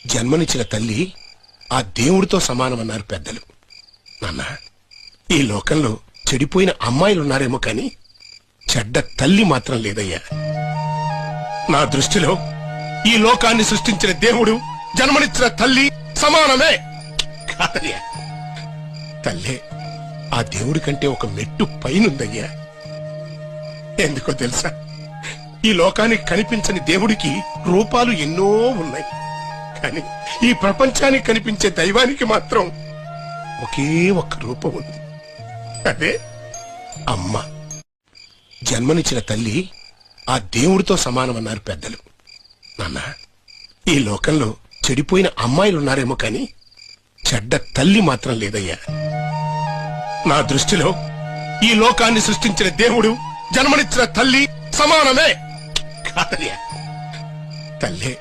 జన్మనిచ్చిన తల్లి ఆ దేవుడితో సమానమన్నారు పెద్దలు. నాన్న, ఈ లోకంలో చెడిపోయిన అమ్మాయిలున్నారేమో కాని చెడ్డ తల్లి మాత్రం లేదయ్యా. నా దృష్టిలో ఈ లోకాన్ని సృష్టించిన దేవుడు జన్మనిచ్చిన తల్లి సమానమే కాదయ్యా. తల్లే ఆ దేవుడి కంటే ఒక మెట్టు పైనుందయ్యా. ఎందుకో తెలుసా, ఈ లోకానికి కనిపించని దేవుడికి రూపాలు ఎన్నో ఉన్నాయి, కానీ ఈ ప్రపంచానికి కనిపించే దైవానికి మాత్రం ఒకే ఒక్క రూపం ఉంది, అదే అమ్మ. జన్మనిచ్చిన తల్లి ఆ దేవుడితో సమానమన్నారు పెద్దలు. నాన్న, ఈ లోకంలో చెడిపోయిన అమ్మాయిలున్నారేమో కాని చెడ్డ తల్లి మాత్రం లేదయ్యా. నా దృష్టిలో ఈ లోకాన్ని సృష్టించిన దేవుడు జన్మనిచ్చిన తల్లి సమానమే కాదయ్యా. తల్లే